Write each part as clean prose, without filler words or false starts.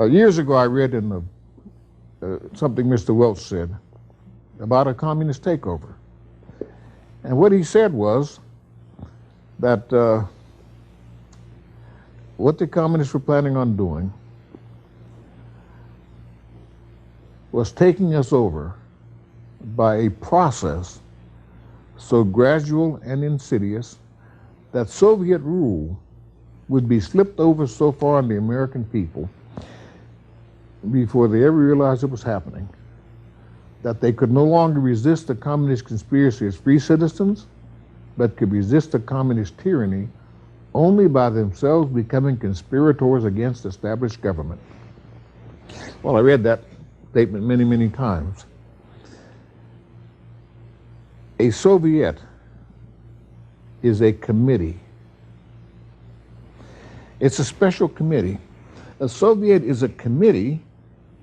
Years ago, I read in something Mr. Welch said about a communist takeover. And what he said was that what the communists were planning on doing was taking us over by a process so gradual and insidious that Soviet rule would be slipped over so far on the American people before they ever realized it was happening, that they could no longer resist the communist conspiracy as free citizens, but could resist the communist tyranny only by themselves becoming conspirators against established government. Well, I read that statement many, many times. A Soviet is a committee. It's a special committee. A Soviet is a committee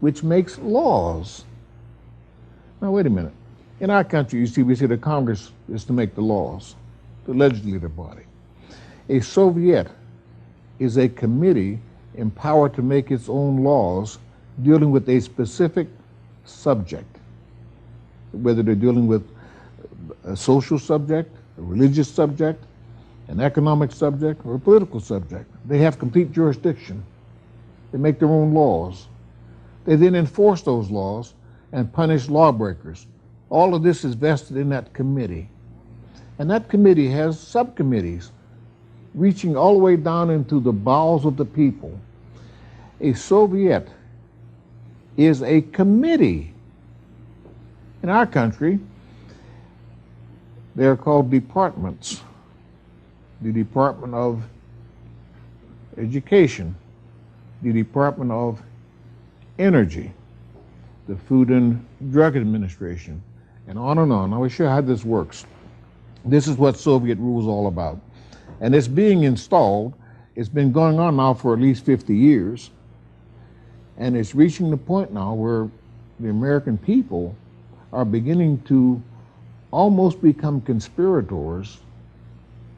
which makes laws. Now, wait a minute. In our country, you see, we say the Congress is to make the laws, the legislative body. A Soviet is a committee empowered to make its own laws dealing with a specific subject, whether they're dealing with a social subject, a religious subject, an economic subject, or a political subject. They have complete jurisdiction. They make their own laws. They then enforce those laws and punish lawbreakers. All of this is vested in that committee. And that committee has subcommittees reaching all the way down into the bowels of the people. A Soviet is a committee. In our country, they're called departments. The Department of Education, the Department of Energy, the Food and Drug Administration, and on and on. I will show you how this works. This is what Soviet rule is all about. And it's being installed. It's been going on now for at least 50 years. And it's reaching the point now where the American people are beginning to almost become conspirators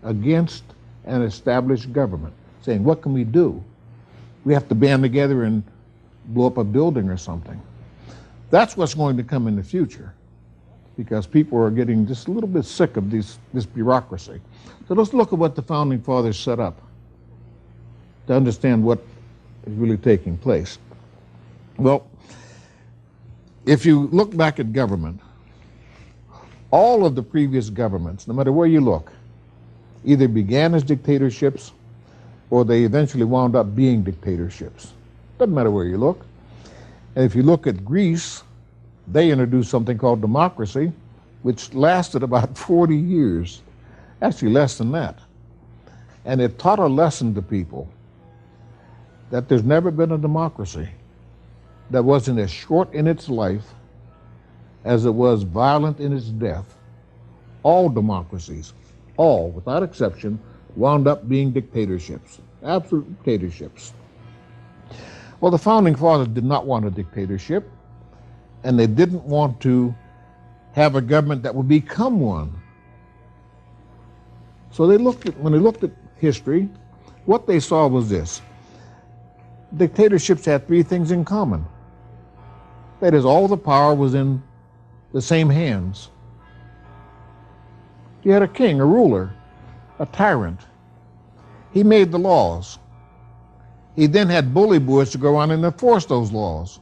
against an established government, saying, what can we do? We have to band together and blow up a building or something. That's what's going to come in the future, because people are getting just a little bit sick of this bureaucracy. So let's look at what the Founding Fathers set up to understand what is really taking place. Well, if you look back at government, all of the previous governments, no matter where you look, either began as dictatorships or they eventually wound up being dictatorships. Doesn't matter where you look. And if you look at Greece, they introduced something called democracy, which lasted about 40 years, actually less than that. And it taught a lesson to people that there's never been a democracy that wasn't as short in its life as it was violent in its death. All democracies, all, without exception, wound up being dictatorships, absolute dictatorships. Well, the Founding Fathers did not want a dictatorship, and they didn't want to have a government that would become one. So when they looked at history, what they saw was this. Dictatorships had three things in common. That is, all the power was in the same hands. You had a king, a ruler, a tyrant. He made the laws. He then had bully boys to go around and enforce those laws.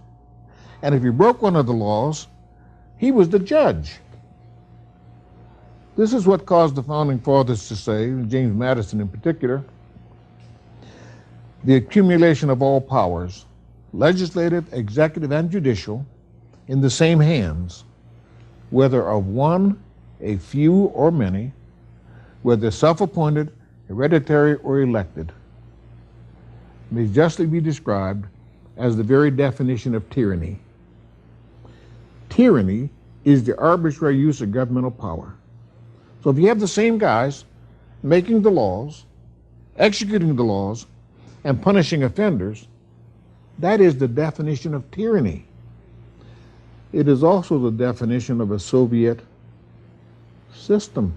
And if you broke one of the laws, he was the judge. This is what caused the Founding Fathers to say, James Madison in particular, the accumulation of all powers, legislative, executive, and judicial, in the same hands, whether of one, a few, or many, whether self-appointed, hereditary, or elected, may justly be described as the very definition of tyranny. Tyranny is the arbitrary use of governmental power. So if you have the same guys making the laws, executing the laws, and punishing offenders, that is the definition of tyranny. It is also the definition of a Soviet system.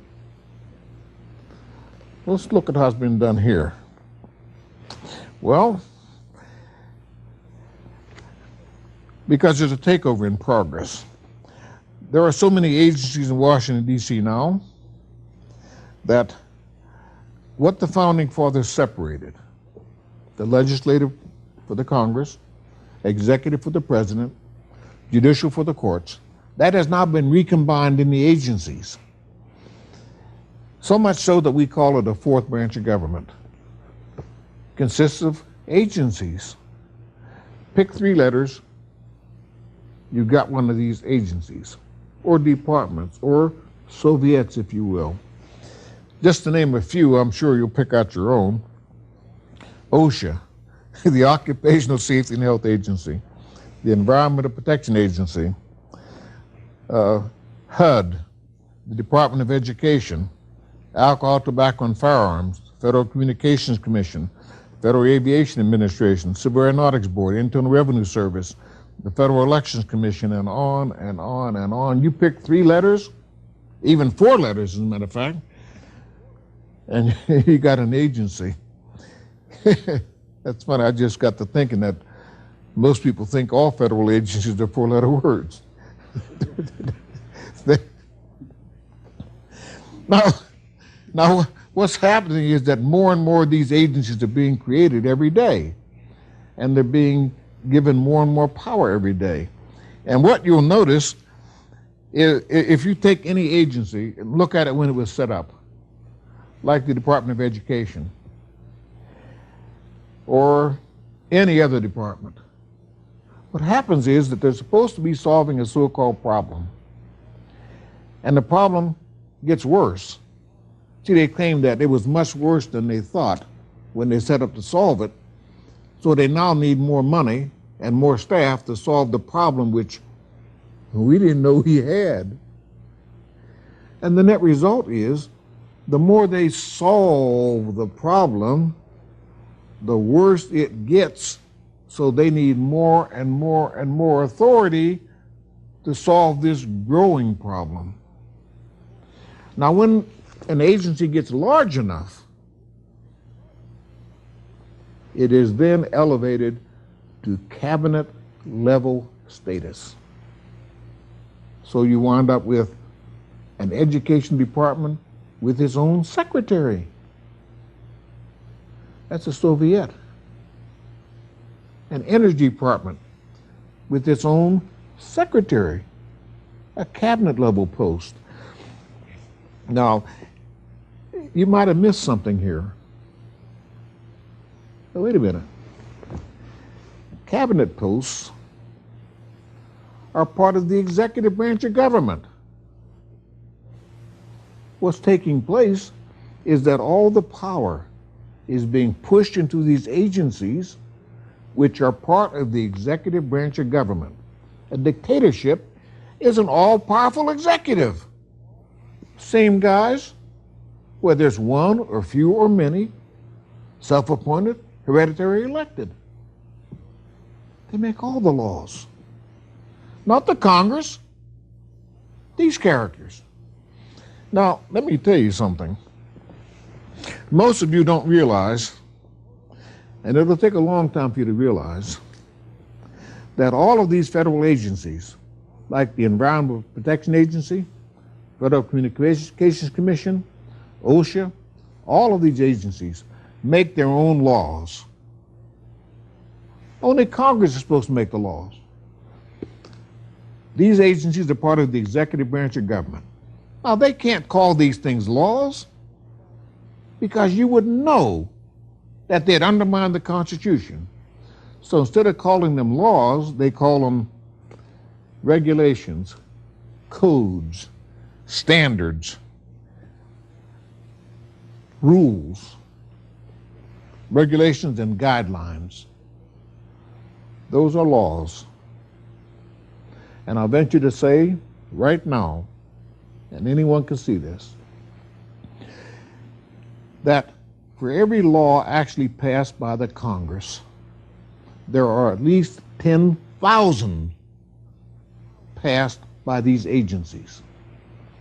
Let's look at how it's been done here. Well, because there's a takeover in progress. There are so many agencies in Washington, D.C. now that what the founding fathers separated, the legislative for the Congress, executive for the president, judicial for the courts, that has now been recombined in the agencies. So much so that we call it a fourth branch of government. Consists of agencies. Pick 3 letters, you've got one of these agencies, or departments, or Soviets, if you will. Just to name a few, I'm sure you'll pick out your own. OSHA, the Occupational Safety and Health Agency, the Environmental Protection Agency, HUD, the Department of Education, Alcohol, Tobacco, and Firearms, Federal Communications Commission, Federal Aviation Administration, Civil Aeronautics Board, Internal Revenue Service, the Federal Elections Commission, and on and on and on. You pick 3 letters, even 4 letters, as a matter of fact, and you got an agency. That's funny. I just got to thinking that most people think all federal agencies are 4-letter words. Now, what's happening is that more and more of these agencies are being created every day, and they're being given more and more power every day. And what you'll notice is, if you take any agency and look at it when it was set up, like the Department of Education or any other department, what happens is that they're supposed to be solving a so-called problem, and the problem gets worse. See, they claim that it was much worse than they thought when they set up to solve it, so they now need more money and more staff to solve the problem which we didn't know we had. And the net result is, the more they solve the problem, the worse it gets, so they need more and more and more authority to solve this growing problem. Now, when an agency gets large enough, it is then elevated to cabinet level status. So you wind up with an education department with its own secretary. That's a Soviet. An energy department with its own secretary, a cabinet level post. Now, you might have missed something here. Now, wait a minute. Cabinet posts are part of the executive branch of government. What's taking place is that all the power is being pushed into these agencies, which are part of the executive branch of government. A dictatorship is an all-powerful executive. Same guys, whether it's one or few or many, self-appointed, hereditary, elected. They make all the laws. Not the Congress, these characters. Now, let me tell you something. Most of you don't realize, and it'll take a long time for you to realize, that all of these federal agencies, like the Environmental Protection Agency, Federal Communications Commission, OSHA, all of these agencies make their own laws. Only Congress is supposed to make the laws. These agencies are part of the executive branch of government. Now, they can't call these things laws because you would know that they'd undermine the Constitution. So instead of calling them laws, they call them regulations, codes, standards, rules, regulations, and guidelines. Those are laws. And I'll venture to say right now, and anyone can see this, that for every law actually passed by the Congress, there are at least 10,000 passed by these agencies.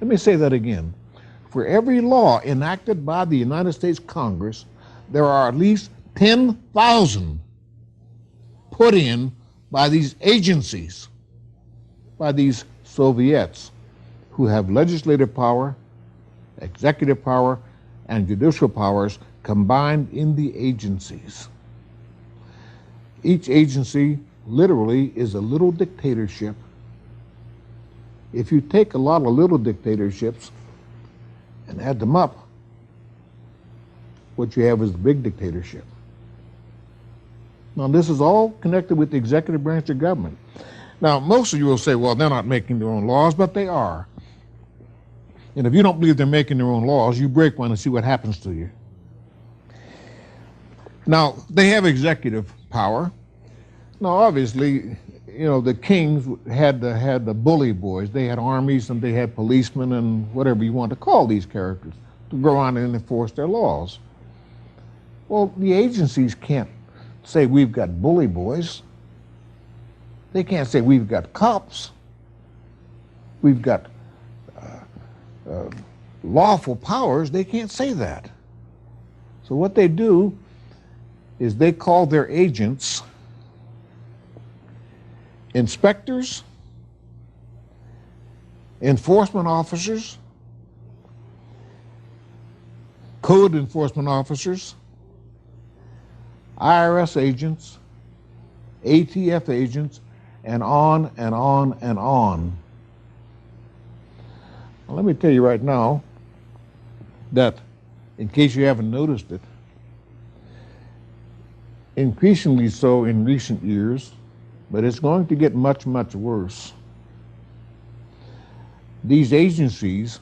Let me say that again. For every law enacted by the United States Congress, there are at least 10,000 put in by these agencies, by these Soviets who have legislative power, executive power, and judicial powers combined in the agencies. Each agency literally is a little dictatorship. If you take a lot of little dictatorships and add them up, what you have is the big dictatorship. Now, this is all connected with the executive branch of government. Now, most of you will say, well, they're not making their own laws, but they are. And if you don't believe they're making their own laws, you break one and see what happens to you. Now, they have executive power. Now, obviously, you know, the kings had the bully boys. They had armies and they had policemen and whatever you want to call these characters to go on and enforce their laws. Well, the agencies can't say we've got bully boys. They can't say we've got cops. We've got lawful powers. They can't say that. So what they do is they call their agents inspectors, enforcement officers, code enforcement officers, IRS agents, ATF agents, and on and on and on. Well, let me tell you right now that, in case you haven't noticed it, increasingly so in recent years, but it's going to get much, much worse. These agencies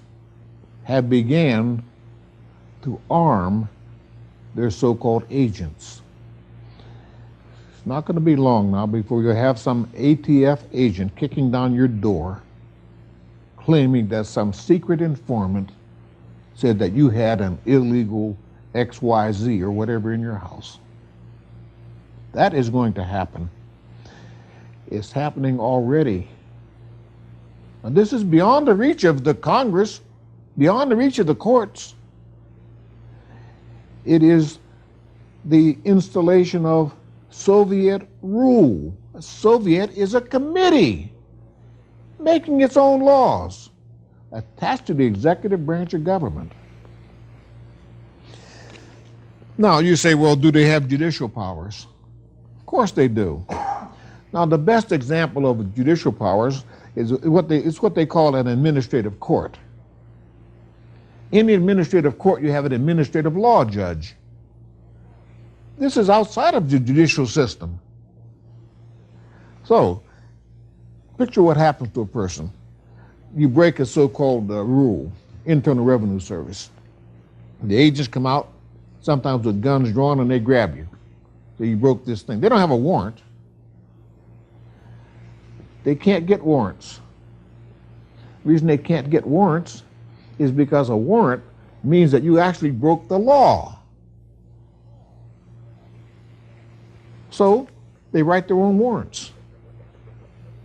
have began to arm their so-called agents. It's not going to be long now before you have some ATF agent kicking down your door claiming that some secret informant said that you had an illegal XYZ or whatever in your house. That is going to happen. It's happening already. And this is beyond the reach of the Congress, beyond the reach of the courts. It is the installation of Soviet rule. A Soviet is a committee making its own laws attached to the executive branch of government. Now you say, well, do they have judicial powers? Of course they do. Now, the best example of judicial powers is what they call an administrative court. In the administrative court, you have an administrative law judge. This is outside of the judicial system. So, picture what happens to a person. You break a so-called rule, Internal Revenue Service. The agents come out, sometimes with guns drawn, and they grab you. So you broke this thing. They don't have a warrant. They can't get warrants. The reason they can't get warrants is because a warrant means that you actually broke the law. So they write their own warrants.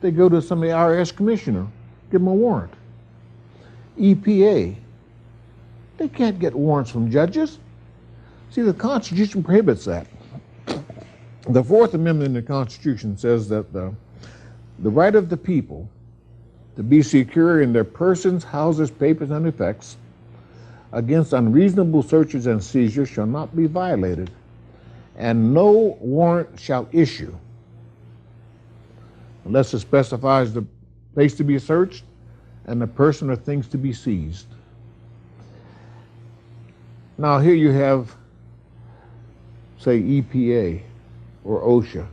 They go to some IRS commissioner, give them a warrant. EPA, they can't get warrants from judges. See, the Constitution prohibits that. The Fourth Amendment in the Constitution says that the right of the people to be secure in their persons, houses, papers, and effects against unreasonable searches and seizures shall not be violated, and no warrant shall issue unless it specifies the place to be searched and the person or things to be seized. Now here you have, say, EPA or OSHA,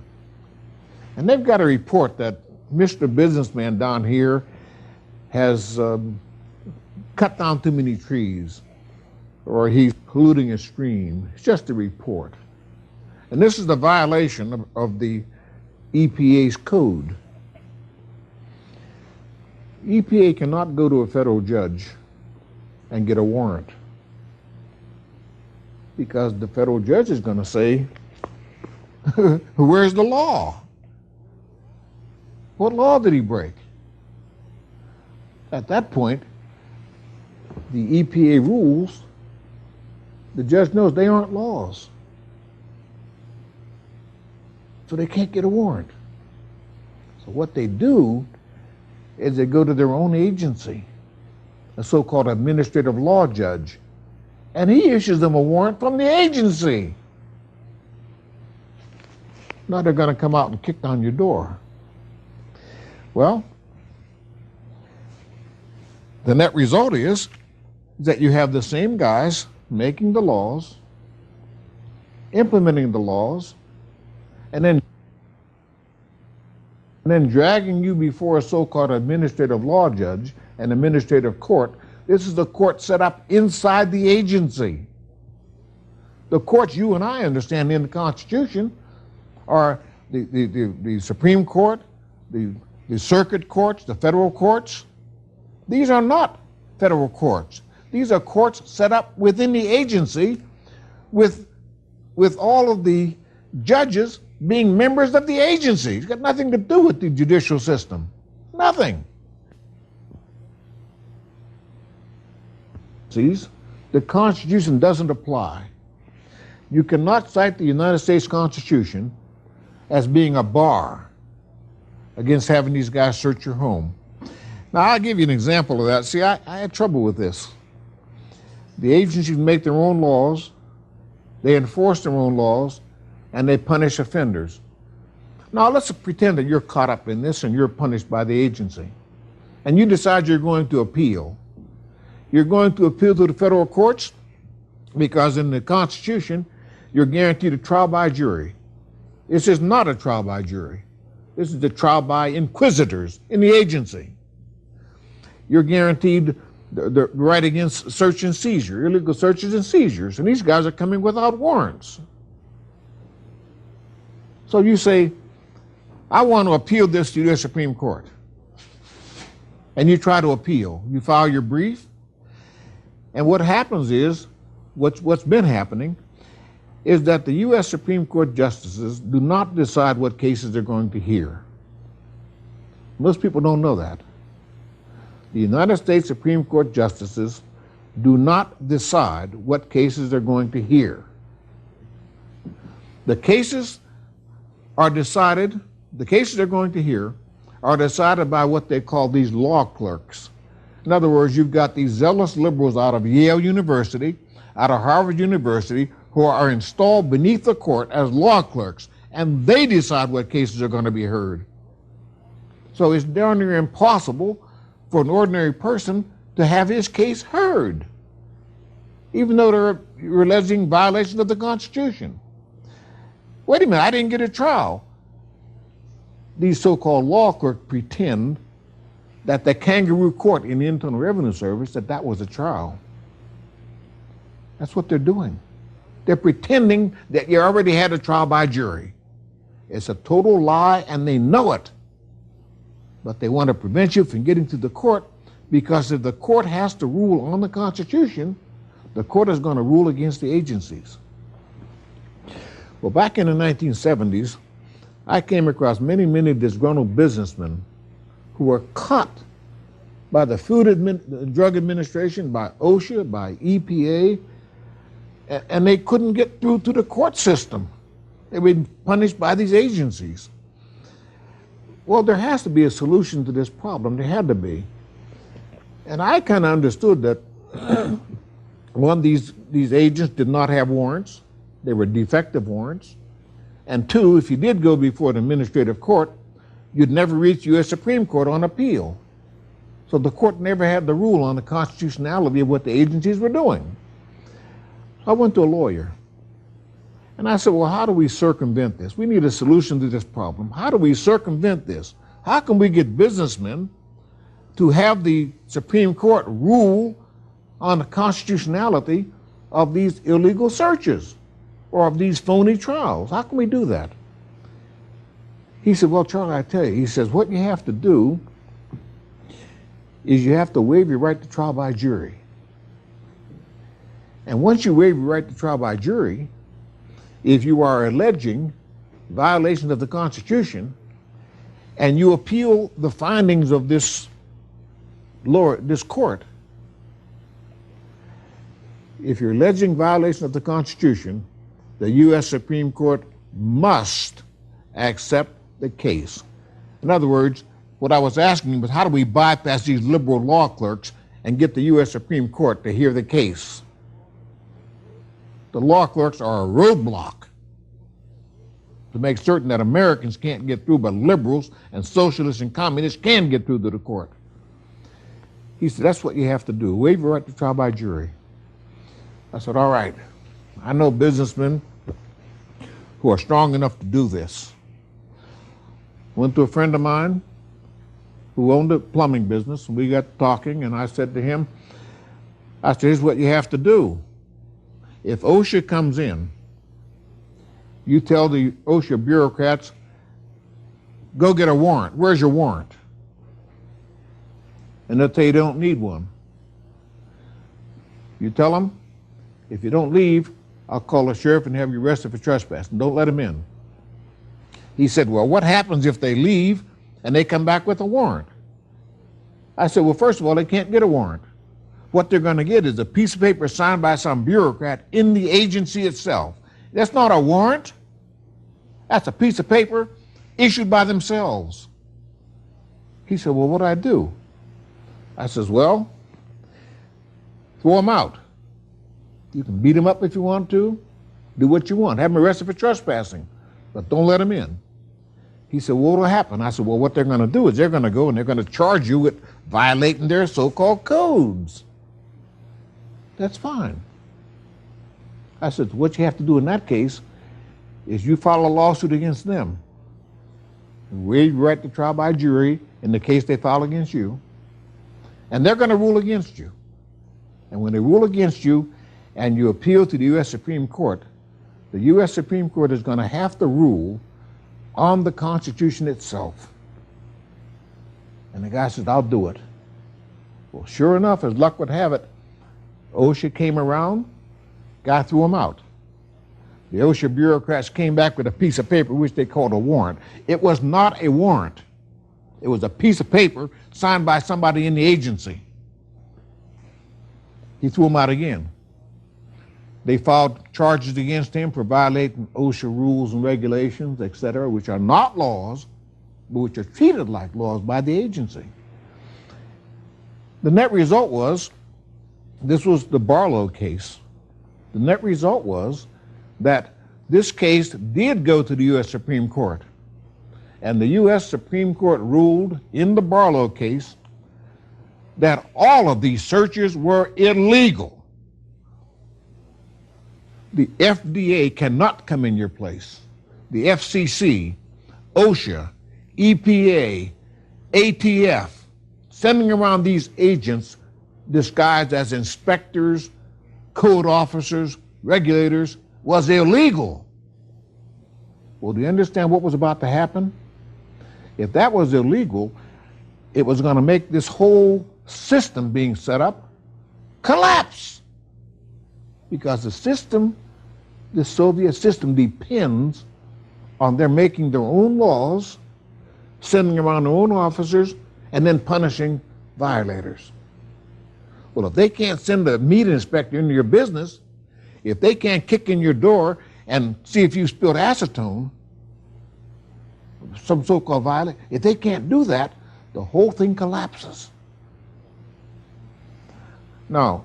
and they've got a report that Mr. Businessman down here has cut down too many trees, or he's polluting a stream. It's just a report. And this is the violation of the EPA's code. EPA cannot go to a federal judge and get a warrant, because the federal judge is going to say, where's the law? What law did he break? At that point, the EPA rules, the judge knows they aren't laws. So they can't get a warrant. But what they do is they go to their own agency, a so-called administrative law judge, and he issues them a warrant from the agency. Now they're going to come out and kick down your door. Well, the net result is that you have the same guys making the laws, implementing the laws, and then dragging you before a so-called administrative law judge, an administrative court. This is the court set up inside the agency. The courts you and I understand in the Constitution are the Supreme Court, the circuit courts, the federal courts. These are not federal courts. These are courts set up within the agency with all of the judges being members of the agency. It's got nothing to do with the judicial system. Nothing. The Constitution doesn't apply. You cannot cite the United States Constitution as being a bar against having these guys search your home. Now, I'll give you an example of that. See, I had trouble with this. The agencies make their own laws, they enforce their own laws, and they punish offenders. Now, let's pretend that you're caught up in this and you're punished by the agency, and you decide you're going to appeal. You're going to appeal to the federal courts because in the Constitution, you're guaranteed a trial by jury. This is not a trial by jury. This is the trial by inquisitors in the agency. You're guaranteed the right against search and seizure, illegal searches and seizures, and these guys are coming without warrants. So you say, I want to appeal this to the U.S. Supreme Court. And you try to appeal. You file your brief, and what happens is, what's been happening, is that the U.S. Supreme Court justices do not decide what cases they're going to hear. Most people don't know that. The United States Supreme Court justices do not decide what cases they're going to hear. The cases they're going to hear are decided by what they call these law clerks. In other words, you've got these zealous liberals out of Yale University, out of Harvard University, who are installed beneath the court as law clerks, and they decide what cases are going to be heard. So it's darn near impossible for an ordinary person to have his case heard, even though they're alleging violation of the Constitution. Wait a minute, I didn't get a trial. These so-called law clerks pretend that the kangaroo court in the Internal Revenue Service, that was a trial. That's what they're doing. They're pretending that you already had a trial by jury. It's a total lie, and they know it. But they want to prevent you from getting to the court, because if the court has to rule on the Constitution, the court is going to rule against the agencies. Well, back in the 1970s, I came across many, many disgruntled businessmen who were caught by the Food and Drug Administration, by OSHA, by EPA, and they couldn't get through to the court system. They were punished by these agencies. Well, there has to be a solution to this problem. There had to be. And I kind of understood that, one, these agents did not have warrants. They were defective warrants. And two, if you did go before an administrative court, you'd never reach the U.S. Supreme Court on appeal. So the court never had the rule on the constitutionality of what the agencies were doing. So I went to a lawyer. And I said, well, how do we circumvent this? We need a solution to this problem. How do we circumvent this? How can we get businessmen to have the Supreme Court rule on the constitutionality of these illegal searches or of these phony trials? How can we do that? He said, well, Charlie, I tell you, he says, what you have to do is you have to waive your right to trial by jury. And once you waive your right to trial by jury, if you are alleging violations of the Constitution and you appeal the findings of this court, if you're alleging violation of the Constitution, the U.S. Supreme Court must accept the case. In other words, what I was asking was, how do we bypass these liberal law clerks and get the U.S. Supreme Court to hear the case? The law clerks are a roadblock to make certain that Americans can't get through, but liberals and socialists and communists can get through to the court. He said, that's what you have to do, waive your right to trial by jury. I said, all right, I know businessmen who are strong enough to do this. Went to a friend of mine who owned a plumbing business, and we got talking, and I said to him, I said, here's what you have to do. If OSHA comes in, you tell the OSHA bureaucrats, go get a warrant. Where's your warrant? And they'll tell you don't need one. You tell them, if you don't leave, I'll call the sheriff and have you arrested for trespassing. Don't let them in. He said, well, what happens if they leave and they come back with a warrant? I said, well, first of all, they can't get a warrant. What they're going to get is a piece of paper signed by some bureaucrat in the agency itself. That's not a warrant. That's a piece of paper issued by themselves. He said, well, what do I do? I says, well, throw them out. You can beat them up if you want to, do what you want, have them arrested for trespassing, but don't let them in. He said, well, what will happen? I said, well, what they're going to do is they're going to go and they're going to charge you with violating their so-called codes. That's fine. I said, what you have to do in that case is you file a lawsuit against them. Waive your right to trial by jury in the case they file against you, and they're going to rule against you. And when they rule against you and you appeal to the U.S. Supreme Court, the U.S. Supreme Court is going to have to rule on the Constitution itself. And the guy says, I'll do it. Well, sure enough, as luck would have it, OSHA came around, guy threw him out. The OSHA bureaucrats came back with a piece of paper which they called a warrant. It was not a warrant. It was a piece of paper signed by somebody in the agency. He threw him out again. They filed charges against him for violating OSHA rules and regulations, etc., which are not laws, but which are treated like laws by the agency. The net result was, this was the Barlow case. The net result was that this case did go to the U.S. Supreme Court. And the U.S. Supreme Court ruled in the Barlow case that all of these searches were illegal. The FDA cannot come in your place. The FCC, OSHA, EPA, ATF, sending around these agents disguised as inspectors, code officers, regulators, was illegal. Well, do you understand what was about to happen? If that was illegal, it was going to make this whole system being set up collapse. Because the system, the Soviet system, depends on their making their own laws, sending around their own officers, and then punishing violators. Well, if they can't send a meat inspector into your business, if they can't kick in your door and see if you spilled acetone, some so-called violation, if they can't do that, the whole thing collapses. Now,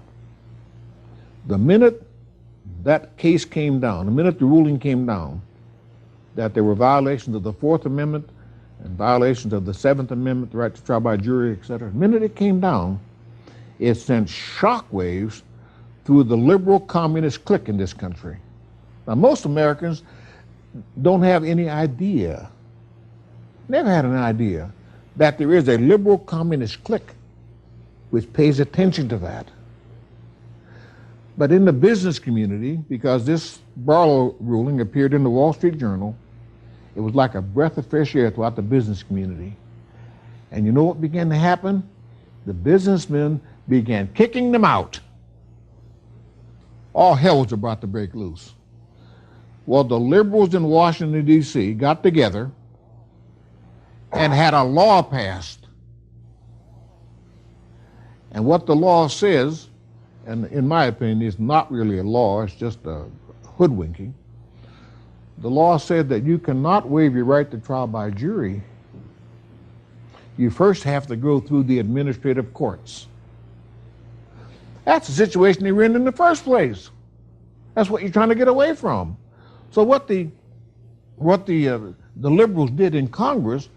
the minute that case came down, the minute the ruling came down, that there were violations of the Fourth Amendment and violations of the Seventh Amendment, the right to trial by jury, etc., the minute it came down, it sent shockwaves through the liberal communist clique in this country. Now, most Americans don't have any idea, never had an idea, that there is a liberal communist clique which pays attention to that. But in the business community, because this Barlow ruling appeared in the Wall Street Journal, it was like a breath of fresh air throughout the business community. And you know what began to happen? The businessmen began kicking them out. All hell was about to break loose. Well, the liberals in Washington, D.C. got together and had a law passed. And what the law says, and in my opinion, is not really a law, it's just a hoodwinking. The law said that you cannot waive your right to trial by jury You first have to go through the administrative courts. That's the situation they were in the first place. That's what you're trying to get away from. So what the liberals did in Congress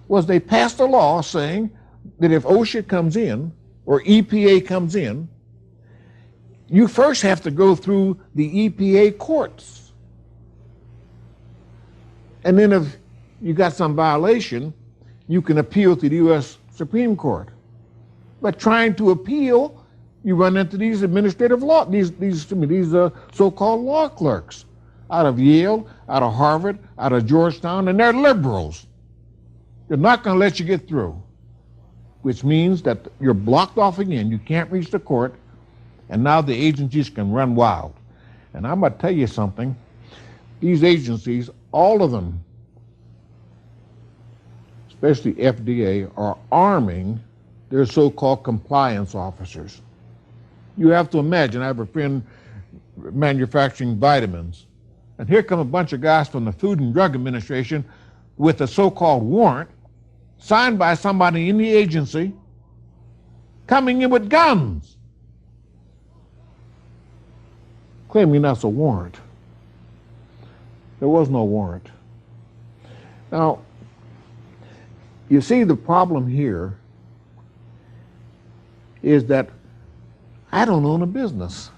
was they passed a law saying that if OSHA comes in or EPA comes in, you first have to go through the EPA courts. And then if you got some violation, you can appeal to the U.S. Supreme Court. But trying to appeal, you run into these administrative law, these so-called law clerks out of Yale, out of Harvard, out of Georgetown, and they're liberals. They're not going to let you get through, which means that you're blocked off again. You can't reach the court, and now the agencies can run wild. And I'm going to tell you something. These agencies, all of them, especially FDA, are arming their so-called compliance officers. You have to imagine, I have a friend manufacturing vitamins, and here come a bunch of guys from the Food and Drug Administration with a so-called warrant signed by somebody in the agency coming in with guns, claiming that's a warrant. There was no warrant. Now, you see, the problem here is that I don't own a business.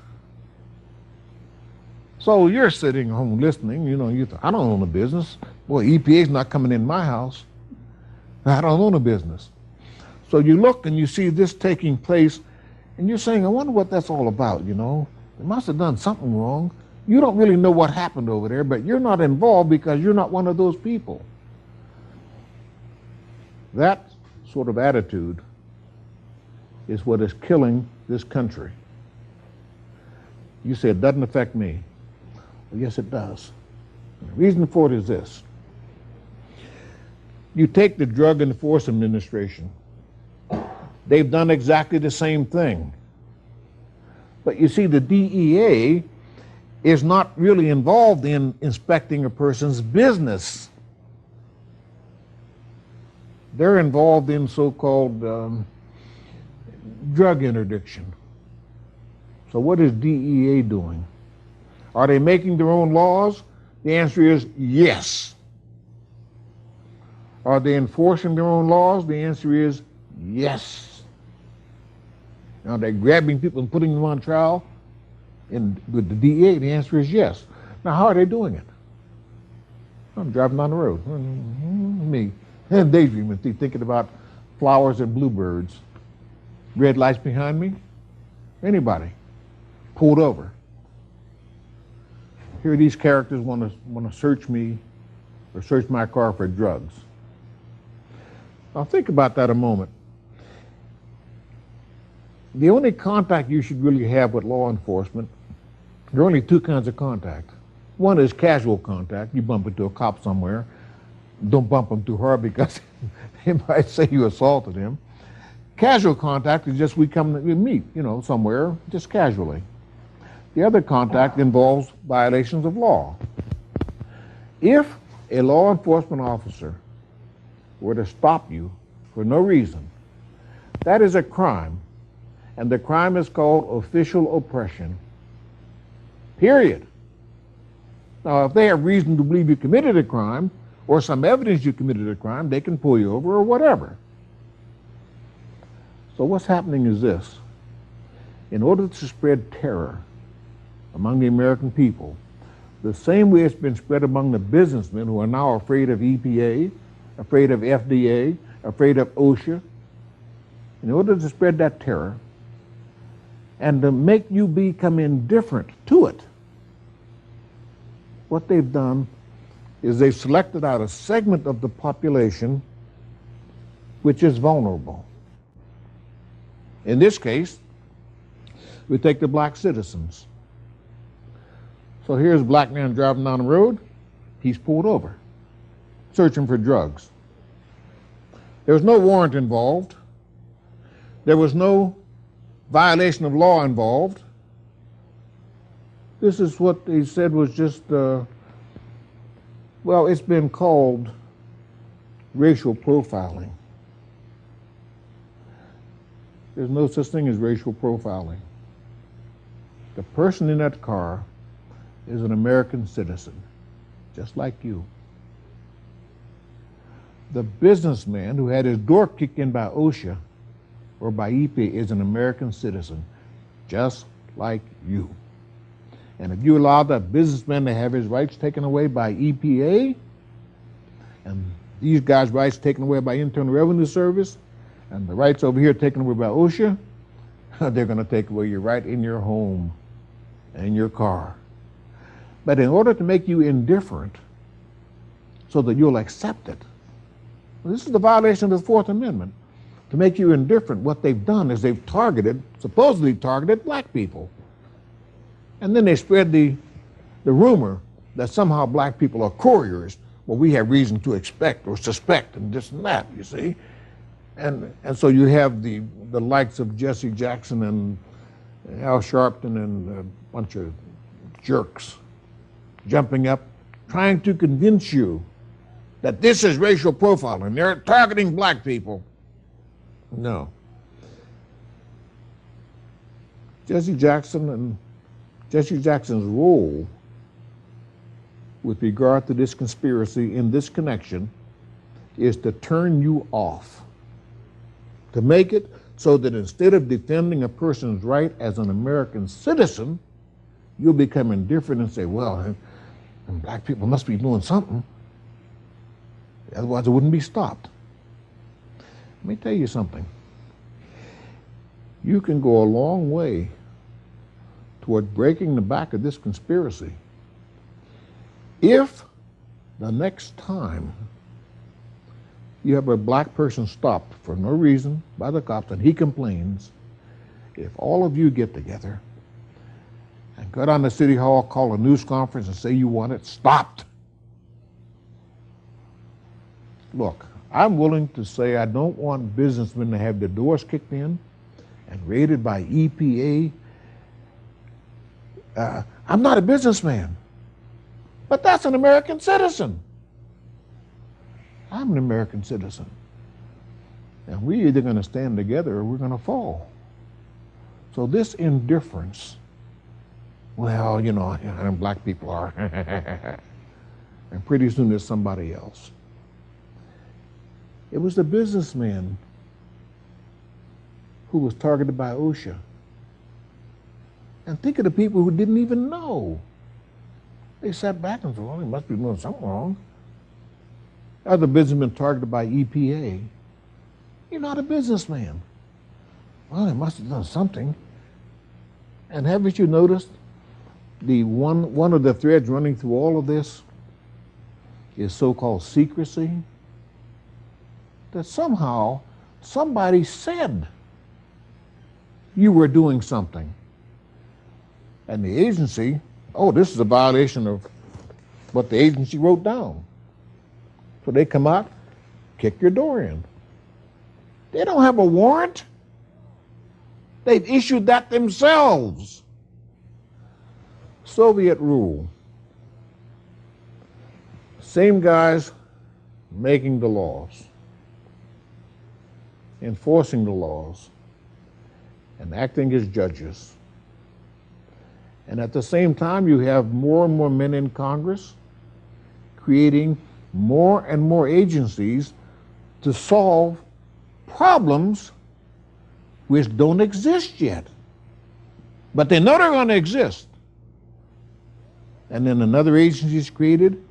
So you're sitting home listening, you think, I don't own a business. Boy, EPA's not coming in my house. I don't own a business. So you look and you see this taking place, and you're saying, I wonder what that's all about, They must have done something wrong. You don't really know what happened over there, but you're not involved because you're not one of those people. That sort of attitude is what is killing this country. You say it doesn't affect me. Well, yes, it does. The reason for it is this. You take the Drug Enforcement Administration. They've done exactly the same thing. But you see, the DEA is not really involved in inspecting a person's business. They're involved in so-called drug interdiction. So what is DEA doing? Are they making their own laws? The answer is yes. Are they enforcing their own laws? The answer is yes. Are they grabbing people and putting them on trial with the DEA? The answer is yes. Now, how are they doing it? I'm driving down the road. Me. And daydreaming, thinking about flowers and bluebirds. Red lights behind me. Anybody. Pulled over. Here these characters want to search me or search my car for drugs. Now think about that a moment. The only contact you should really have with law enforcement, there are only two kinds of contact. One is casual contact. You bump into a cop somewhere. Don't bump them too hard because they might say you assaulted him. Casual contact is just we meet, somewhere, just casually. The other contact involves violations of law. If a law enforcement officer were to stop you for no reason, that is a crime, and the crime is called official oppression. Period. Now, if they have reason to believe you committed a crime, or some evidence you committed a crime, they can pull you over or whatever. So what's happening is this. In order to spread terror among the American people, the same way it's been spread among the businessmen who are now afraid of EPA, afraid of FDA, afraid of OSHA, in order to spread that terror and to make you become indifferent to it, what they've done is they've selected out a segment of the population which is vulnerable. In this case, we take the black citizens. So here's a black man driving down the road. He's pulled over, searching for drugs. There was no warrant involved. There was no violation of law involved. This is what they said was just, it's been called racial profiling. There's no such thing as racial profiling. The person in that car is an American citizen, just like you. The businessman who had his door kicked in by OSHA or by EPA is an American citizen, just like you. And if you allow that businessman to have his rights taken away by EPA, and these guys' rights taken away by Internal Revenue Service, and the rights over here taken away by OSHA, they're going to take away your right in your home and your car. But in order to make you indifferent so that you'll accept it, this is the violation of the Fourth Amendment. To make you indifferent, what they've done is they've supposedly targeted black people. And then they spread the rumor that somehow black people are couriers. Well, we have reason to expect or suspect and this and that, you see. And so you have the likes of Jesse Jackson and Al Sharpton and a bunch of jerks jumping up, trying to convince you that this is racial profiling. They're targeting black people. No. Jesse Jackson's role with regard to this conspiracy in this connection is to turn you off, to make it so that instead of defending a person's right as an American citizen, you'll become indifferent and say, well, black people must be doing something. Otherwise, it wouldn't be stopped. Let me tell you something. You can go a long way toward breaking the back of this conspiracy if the next time you have a black person stopped for no reason by the cops and he complains, if all of you get together and go down to City Hall, call a news conference and say you want it stopped. Look, I'm willing to say I don't want businessmen to have their doors kicked in and raided by EPA. I'm not a businessman, but that's an American citizen. I'm an American citizen. And we're either going to stand together or we're going to fall. So this indifference, well, you know, black people are, and pretty soon there's somebody else. It was the businessman who was targeted by OSHA. And think of the people who didn't even know. They sat back and thought, well, they must be doing something wrong. Other businessmen targeted by EPA. You're not a businessman. Well, they must have done something. And haven't you noticed the one of the threads running through all of this is so-called secrecy? That somehow somebody said you were doing something. And the agency, oh, this is a violation of what the agency wrote down. So they come out, kick your door in. They don't have a warrant. They've issued that themselves. Soviet rule. Same guys making the laws, enforcing the laws, and acting as judges. And at the same time, you have more and more men in Congress creating more and more agencies to solve problems which don't exist yet. But they know they're going to exist. And then another agency is created,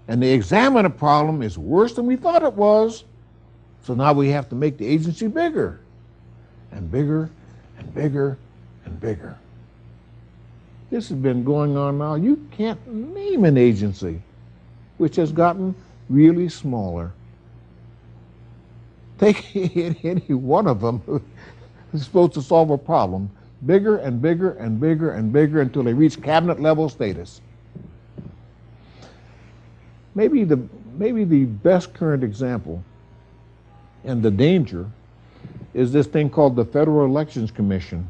and they examine a problem, it's worse than we thought it was. So now we have to make the agency bigger, and bigger, and bigger, and bigger. This has been going on now. You can't name an agency which has gotten really smaller. Take any one of them who's supposed to solve a problem, bigger and bigger and bigger and bigger until they reach cabinet level status. Maybe the best current example and the danger is this thing called the Federal Elections Commission.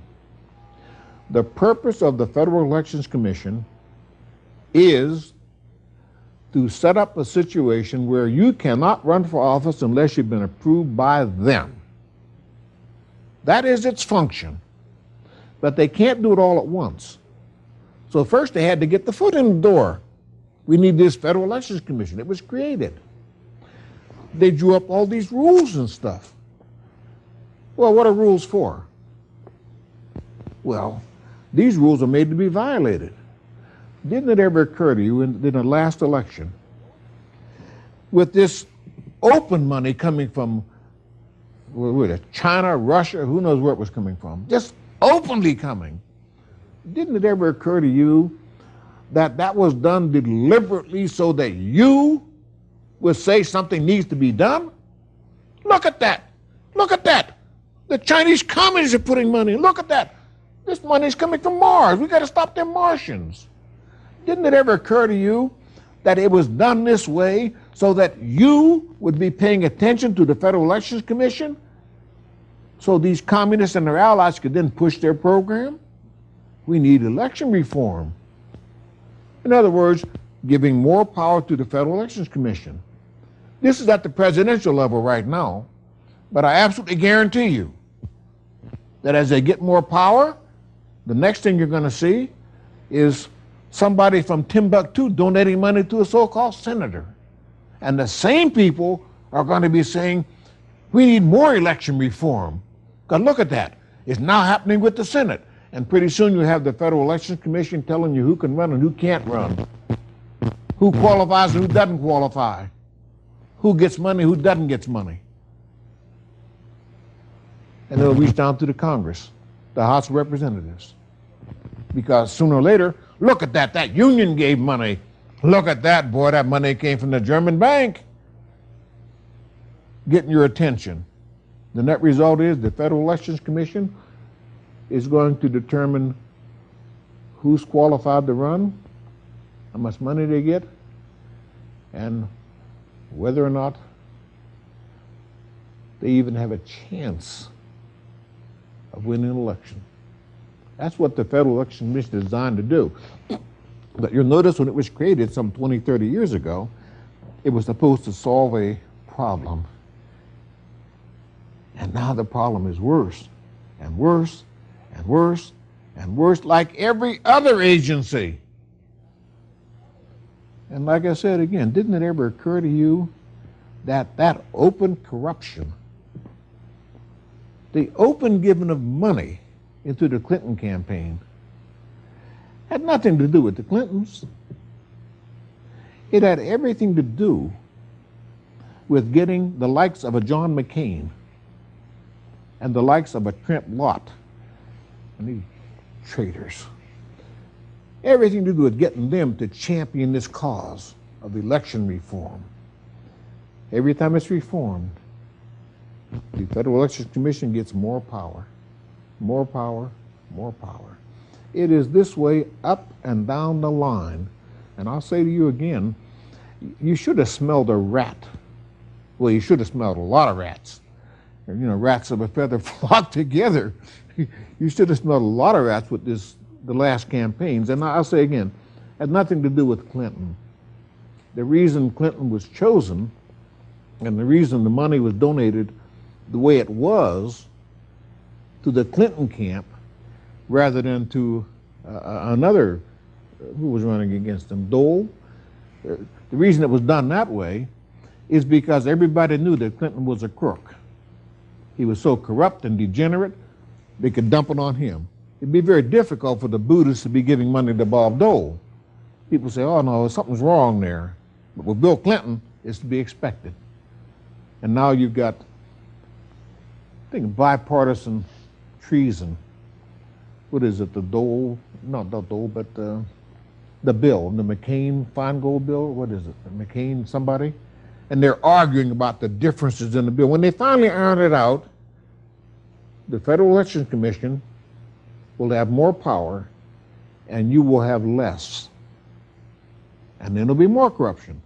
The purpose of the Federal Elections Commission is to set up a situation where you cannot run for office unless you've been approved by them. That is its function. But they can't do it all at once. So first they had to get the foot in the door. We need this Federal Elections Commission. It was created. They drew up all these rules and stuff. Well, what are rules for? Well, these rules are made to be violated. Didn't it ever occur to you in the last election, with this open money coming from China, Russia, who knows where it was coming from, just openly coming, didn't it ever occur to you that that was done deliberately so that you would say something needs to be done? Look at that. Look at that. The Chinese communists are putting money. Look at that. This money's coming from Mars. We got to stop them Martians. Didn't it ever occur to you that it was done this way so that you would be paying attention to the Federal Elections Commission, so these communists and their allies could then push their program? We need election reform. In other words, giving more power to the Federal Elections Commission. This is at the presidential level right now, but I absolutely guarantee you that as they get more power, the next thing you're going to see is somebody from Timbuktu donating money to a so-called senator. And the same people are going to be saying, we need more election reform. Because look at that. It's now happening with the Senate. And pretty soon you'll have the Federal Elections Commission telling you who can run and who can't run, who qualifies and who doesn't qualify, who gets money, who doesn't get money. And it'll reach down to the Congress, the House of Representatives. Because sooner or later, look at that, that union gave money. Look at that, boy, that money came from the German bank. Getting your attention. The net result is the Federal Elections Commission is going to determine who's qualified to run, how much money they get, and whether or not they even have a chance of winning an election. That's what the Federal Election Commission is designed to do. But you'll notice when it was created some 20, 30 years ago, it was supposed to solve a problem. And now the problem is worse and worse and worse and worse, like every other agency. And like I said again, didn't it ever occur to you that that open corruption, the open giving of money into the Clinton campaign, had nothing to do with the Clintons. It had everything to do with getting the likes of a John McCain and the likes of a Trent Lott and these traitors. Everything to do with getting them to champion this cause of election reform. Every time it's reformed, the Federal Elections Commission gets more power, more power, more power. It is this way up and down the line. And I'll say to you again, you should have smelled a rat. Well, you should have smelled a lot of rats. You know, rats of a feather flock together. You should have smelled a lot of rats with the last campaigns. And I'll say again, it had nothing to do with Clinton. The reason Clinton was chosen and the reason the money was donated the way it was to the Clinton camp rather than to another, who was running against him, Dole. The reason it was done that way is because everybody knew that Clinton was a crook. He was so corrupt and degenerate, they could dump it on him. It'd be very difficult for the Buddhists to be giving money to Bob Dole. People say, oh no, something's wrong there. But with Bill Clinton, it's to be expected. And now you've got, I think, bipartisan treason. What is it, the Dole, not the Dole, but the bill, the McCain-Feingold bill, what is it, the McCain somebody? And they're arguing about the differences in the bill. When they finally iron it out, the Federal Election Commission will have more power and you will have less. And then there'll be more corruption.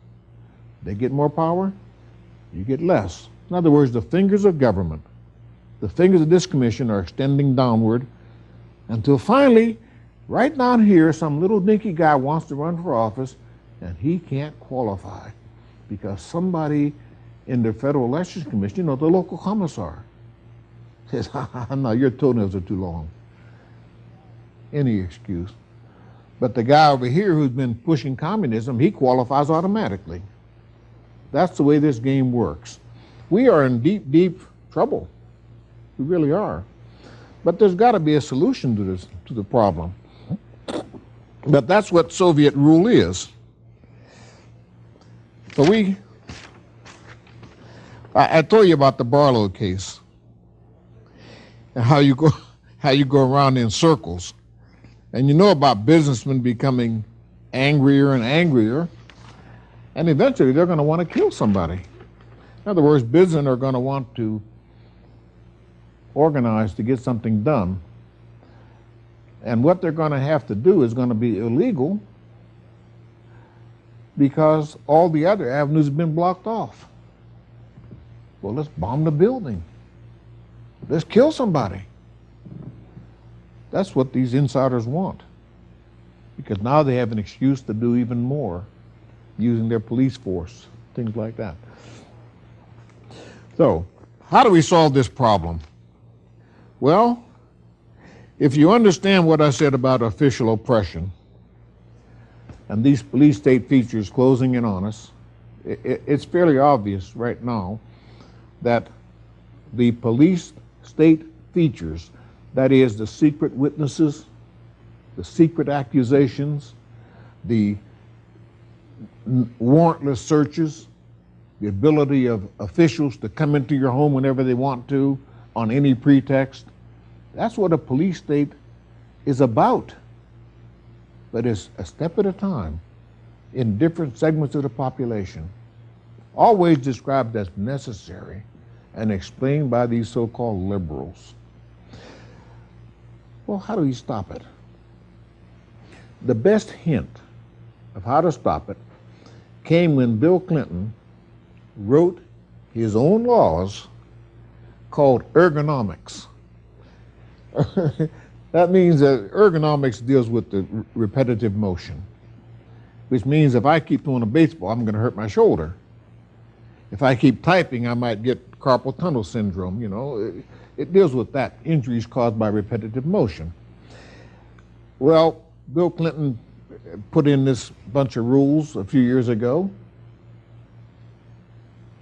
They get more power, you get less. In other words, the fingers of government, the fingers of this commission are extending downward until finally, right down here, some little dinky guy wants to run for office and he can't qualify because somebody in the Federal Elections Commission, you know, the local commissar, Says, no, your toenails are too long. Any excuse. But the guy over here who's been pushing communism, he qualifies automatically. That's the way this game works. We are in deep, deep trouble. We really are. But there's got to be a solution to this, to the problem. But that's what Soviet rule is. So I told you about the Barlow case and how you go around in circles. And you know about businessmen becoming angrier and angrier, and eventually they're going to want to kill somebody. In other words, businessmen are going to want to organize to get something done. And what they're going to have to do is going to be illegal because all the other avenues have been blocked off. Well, let's bomb the building. Let's kill somebody. That's what these insiders want. Because now they have an excuse to do even more, using their police force, things like that. So, how do we solve this problem? Well, if you understand what I said about official oppression and these police state features closing in on us, it's fairly obvious right now that the police state features, that is, the secret witnesses, the secret accusations, the warrantless searches, the ability of officials to come into your home whenever they want to on any pretext. That's what a police state is about. But it's a step at a time in different segments of the population, always described as necessary and explained by these so-called liberals. Well, how do you stop it? The best hint of how to stop it came when Bill Clinton wrote his own laws called ergonomics. That means that ergonomics deals with the repetitive motion, which means if I keep throwing a baseball, I'm going to hurt my shoulder. If I keep typing, I might get carpal tunnel syndrome, you know. It deals with that, injuries caused by repetitive motion. Well, Bill Clinton put in this bunch of rules a few years ago,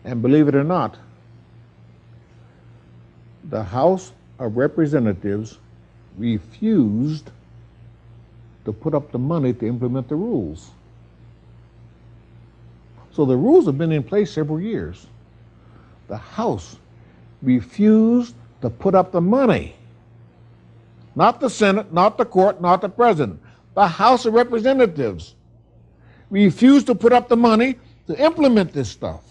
and believe it or not, the House of Representatives refused to put up the money to implement the rules. So the rules have been in place several years. The House refused to put up the money. Not the Senate, not the court, not the president. The House of Representatives refused to put up the money to implement this stuff.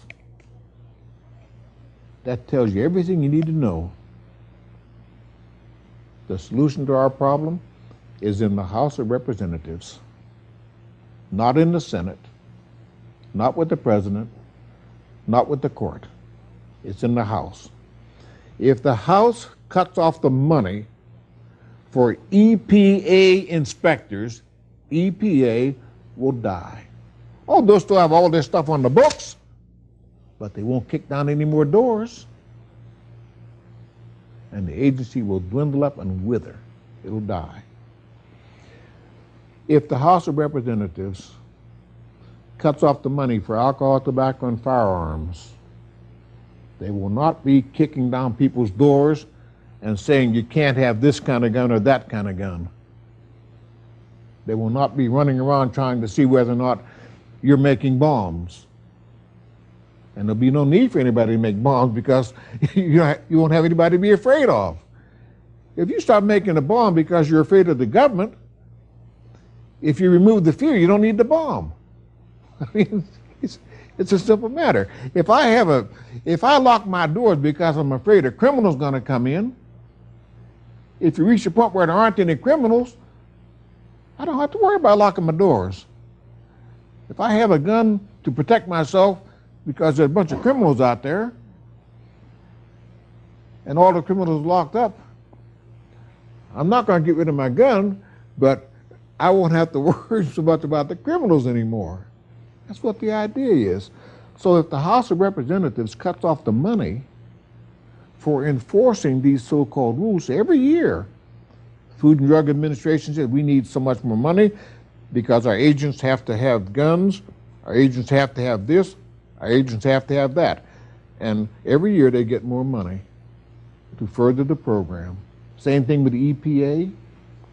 That tells you everything you need to know. The solution to our problem is in the House of Representatives, not in the Senate, not with the president, not with the court. It's in the House. If the House cuts off the money for EPA inspectors, EPA will die. Oh, they'll still have all this stuff on the books, but they won't kick down any more doors. And the agency will dwindle up and wither. It'll die. If the House of Representatives cuts off the money for alcohol, tobacco, and firearms, they will not be kicking down people's doors and saying you can't have this kind of gun or that kind of gun. They will not be running around trying to see whether or not you're making bombs. And there'll be no need for anybody to make bombs because you won't have anybody to be afraid of. If you start making a bomb because you're afraid of the government, if you remove the fear, you don't need the bomb. I mean, it's a simple matter. If I lock my doors because I'm afraid a criminal's going to come in, if you reach the point where there aren't any criminals, I don't have to worry about locking my doors. If I have a gun to protect myself because there's a bunch of criminals out there and all the criminals locked up, I'm not going to get rid of my gun, but I won't have to worry so much about the criminals anymore. That's what the idea is. So if the House of Representatives cuts off the money for enforcing these so-called rules. Every year, Food and Drug Administration says we need so much more money because our agents have to have guns, our agents have to have this, our agents have to have that. And every year they get more money to further the program. Same thing with the EPA,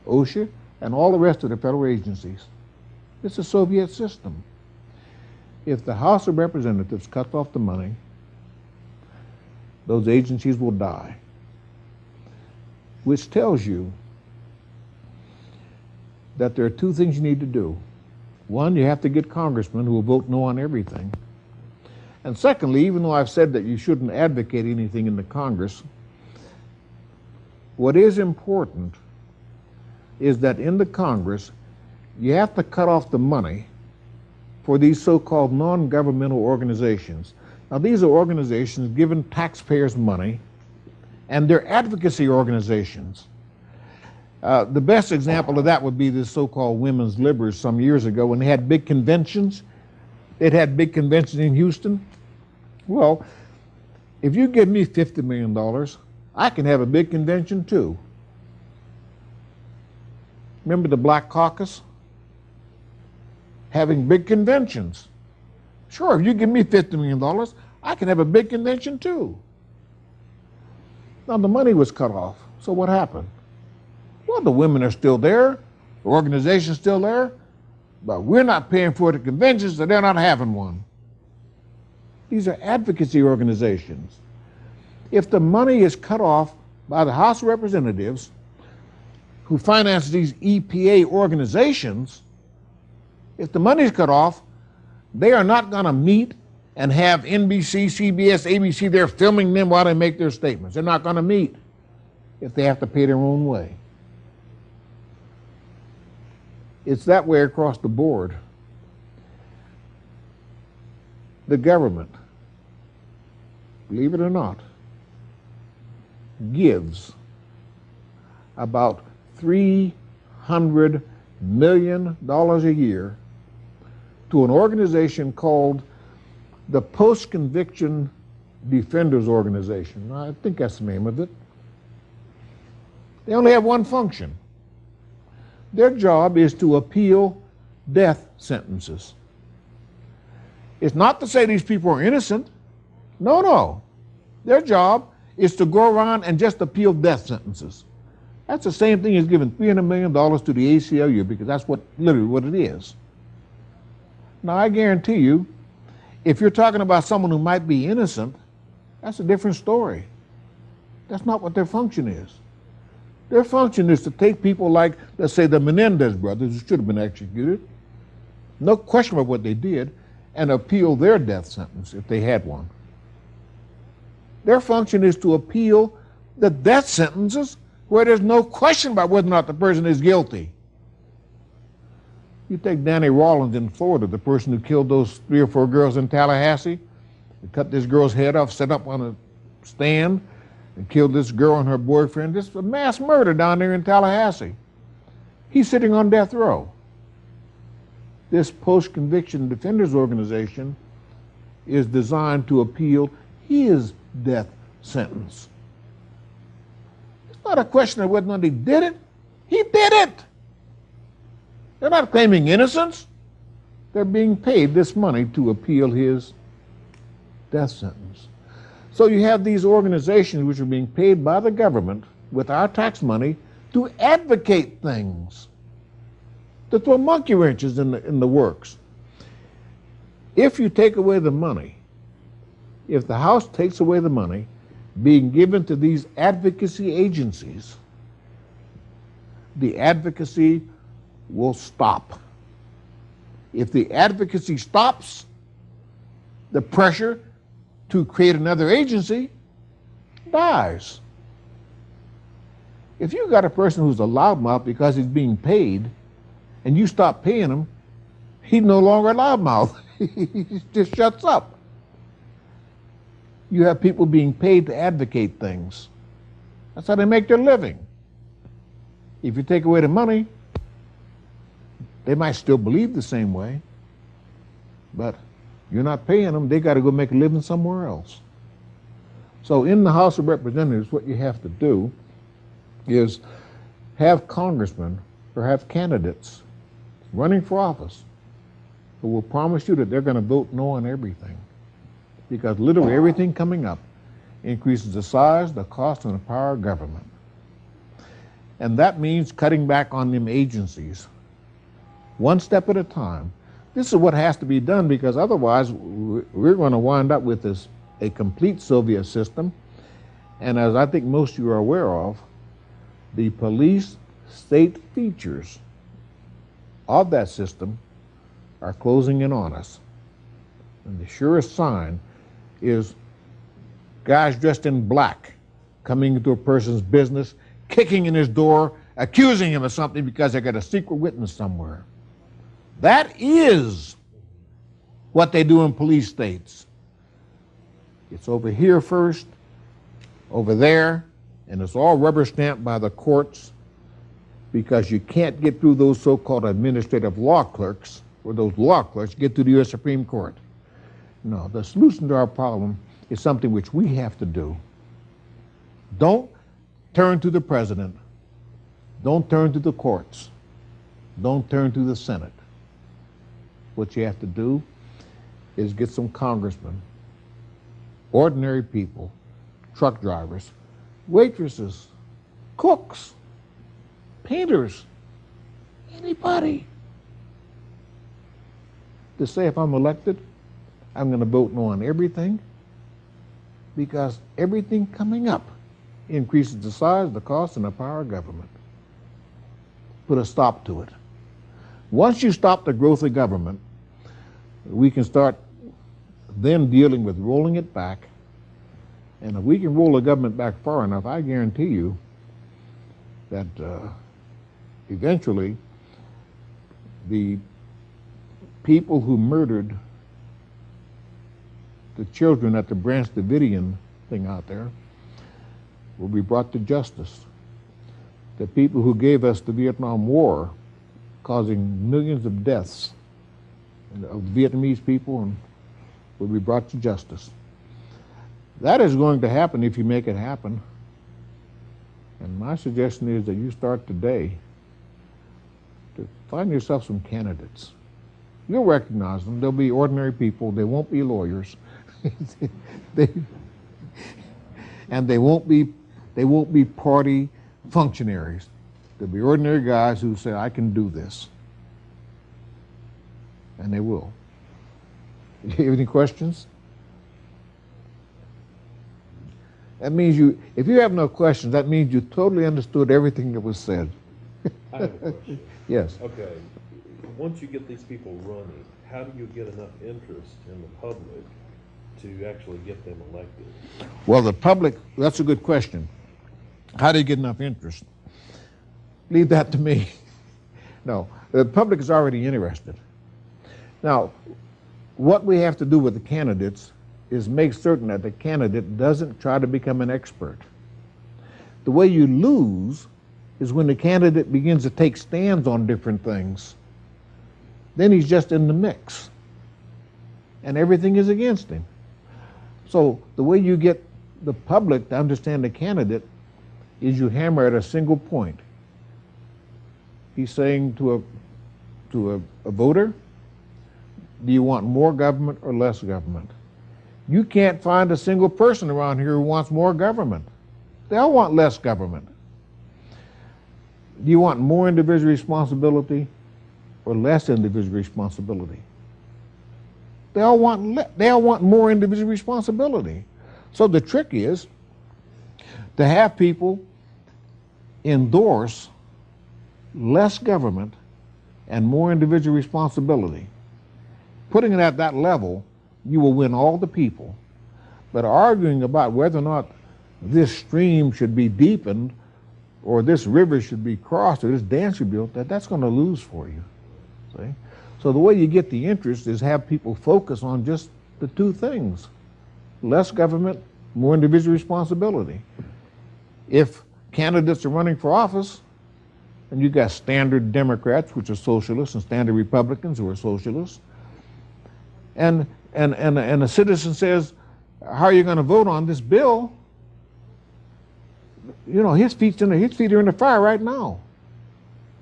OSHA, and all the rest of the federal agencies. It's a Soviet system. If the House of Representatives cuts off the money, those agencies will die. Which tells you that there are two things you need to do. One, you have to get congressmen who will vote no on everything. And secondly, even though I've said that you shouldn't advocate anything in the Congress, what is important is that in the Congress, you have to cut off the money for these so-called non-governmental organizations. Now, these are organizations given taxpayers money, and they're advocacy organizations. The best example of that would be the so-called women's libers some years ago when they had big conventions. They'd had big conventions in Houston. Well, if you give me $50 million, I can have a big convention too. Remember the Black Caucus? Having big conventions. Sure, if you give me $50 million, I can have a big convention too. Now the money was cut off, so what happened? Well, the women are still there, the organization's still there, but we're not paying for the conventions, so they're not having one. These are advocacy organizations. If the money is cut off by the House of Representatives, who finance these EPA organizations, if the money is cut off, they are not going to meet and have NBC, CBS, ABC there filming them while they make their statements. They're not going to meet if they have to pay their own way. It's that way across the board. The government, believe it or not, gives about $300 million a year to an organization called the Post-Conviction Defenders Organization. I think that's the name of it. They only have one function. Their job is to appeal death sentences. It's not to say these people are innocent. No. Their job is to go around and just appeal death sentences. That's the same thing as giving $300 million to the ACLU, because that's literally what it is. Now, I guarantee you, if you're talking about someone who might be innocent, that's a different story. That's not what their function is. Their function is to take people like, let's say, the Menendez brothers, who should have been executed, no question about what they did, and appeal their death sentence if they had one. Their function is to appeal the death sentences where there's no question about whether or not the person is guilty. You take Danny Rawlins in Florida, the person who killed those 3 or 4 girls in Tallahassee, and cut this girl's head off, set up on a stand, and killed this girl and her boyfriend. This was a mass murder down there in Tallahassee. He's sitting on death row. This Post-Conviction Defenders Organization is designed to appeal his death sentence. It's not a question of whether or not he did it. He did it. They're not claiming innocence. They're being paid this money to appeal his death sentence. So you have these organizations which are being paid by the government with our tax money to advocate things, to throw monkey wrenches in the works. If you take away the money, if the House takes away the money being given to these advocacy agencies, the advocacy will stop. If the advocacy stops, the pressure to create another agency dies. If you got a person who's a loudmouth because he's being paid, and you stop paying him, he's no longer a loudmouth. He just shuts up. You have people being paid to advocate things. That's how they make their living. If you take away the money, they might still believe the same way, but you're not paying them. They got to go make a living somewhere else. So in the House of Representatives, what you have to do is have congressmen or have candidates running for office who will promise you that they're going to vote no on everything. Because literally everything coming up increases the size, the cost, and the power of government. And that means cutting back on them agencies, one step at a time. This is what has to be done, because otherwise we're going to wind up with a complete Soviet system. And as I think most of you are aware of, the police state features of that system are closing in on us. And the surest sign is guys dressed in black coming into a person's business, kicking in his door, accusing him of something because they got a secret witness somewhere. That is what they do in police states. It's over here first, over there, and it's all rubber stamped by the courts, because you can't get through those so-called administrative law clerks, or those law clerks get to the U.S. Supreme Court. No, the solution to our problem is something which we have to do. Don't turn to the president. Don't turn to the courts. Don't turn to the Senate. What you have to do is get some congressmen, ordinary people, truck drivers, waitresses, cooks, painters, anybody, to say if I'm elected, I'm going to vote no on everything, because everything coming up increases the size, the cost, and the power of government. Put a stop to it. Once you stop the growth of government, we can start then dealing with rolling it back. And if we can roll the government back far enough, I guarantee you that eventually the people who murdered the children at the Branch Davidian thing out there will be brought to justice. The people who gave us the Vietnam War, causing millions of deaths of Vietnamese people, and will be brought to justice. That is going to happen if you make it happen. And my suggestion is that you start today to find yourself some candidates. You'll recognize them. They'll be ordinary people. They won't be lawyers. And they won't be party functionaries. They'll be ordinary guys who say, I can do this. And they will. You have any questions? That means if you have no questions, that means you totally understood everything that was said. I have a question. Yes. Okay. Once you get these people running, how do you get enough interest in the public to actually get them elected? Well, the public, that's a good question. How do you get enough interest? Leave that to me. No, the public is already interested. Now, what we have to do with the candidates is make certain that the candidate doesn't try to become an expert. The way you lose is when the candidate begins to take stands on different things. Then he's just in the mix, and everything is against him. So the way you get the public to understand the candidate is you hammer at a single point. He's saying to a voter, do you want more government or less government? You can't find a single person around here who wants more government. They all want less government. Do you want more individual responsibility or less individual responsibility? They all want more individual responsibility. So the trick is to have people endorse less government and more individual responsibility. Putting it at that level, you will win all the people. But arguing about whether or not this stream should be deepened or this river should be crossed or this dam should be built, that's going to lose for you. See? So the way you get the interest is have people focus on just the two things: less government, more individual responsibility. If candidates are running for office, and you've got standard Democrats, which are socialists, and standard Republicans, who are socialists, and a citizen says, how are you going to vote on this bill? You know, his feet are in the fire right now.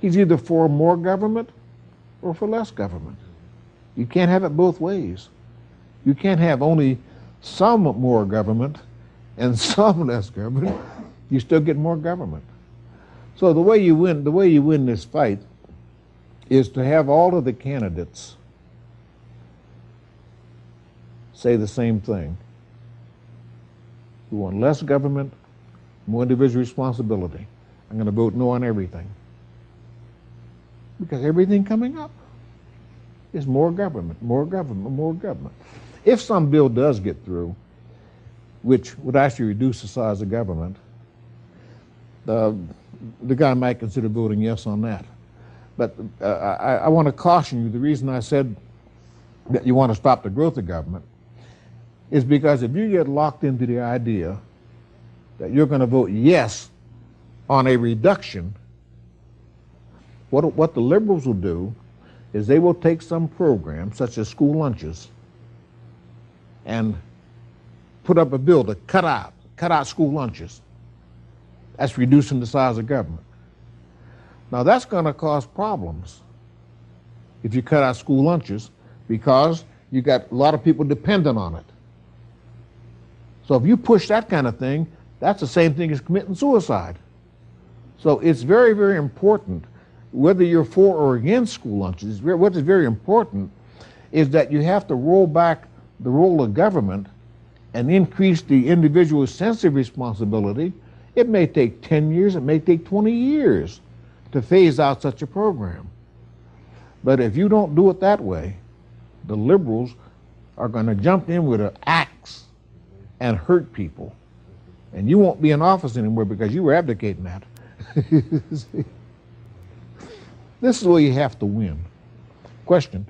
He's either for more government or for less government. You can't have it both ways. You can't have only some more government and some less government. You still get more government. So the way you win this fight is to have all of the candidates say the same thing. We want less government, more individual responsibility. I'm going to vote no on everything. Because everything coming up is more government, more government, more government. If some bill does get through, which would actually reduce the size of government, the guy might consider voting yes on that. But I want to caution you, the reason I said that you want to stop the growth of government is because if you get locked into the idea that you're going to vote yes on a reduction, what the liberals will do is they will take some program, such as school lunches, and put up a bill to cut out school lunches. That's reducing the size of government. Now that's going to cause problems if you cut out school lunches, because you got a lot of people dependent on it. So if you push that kind of thing, that's the same thing as committing suicide. So it's very, very important, whether you're for or against school lunches, what is very important is that you have to roll back the role of government and increase the individual's sense of responsibility. It may take 10 years, it may take 20 years to phase out such a program. But if you don't do it that way, the liberals are going to jump in with an axe and hurt people. And you won't be in office anymore because you were abdicating that. This is where you have to win. Question?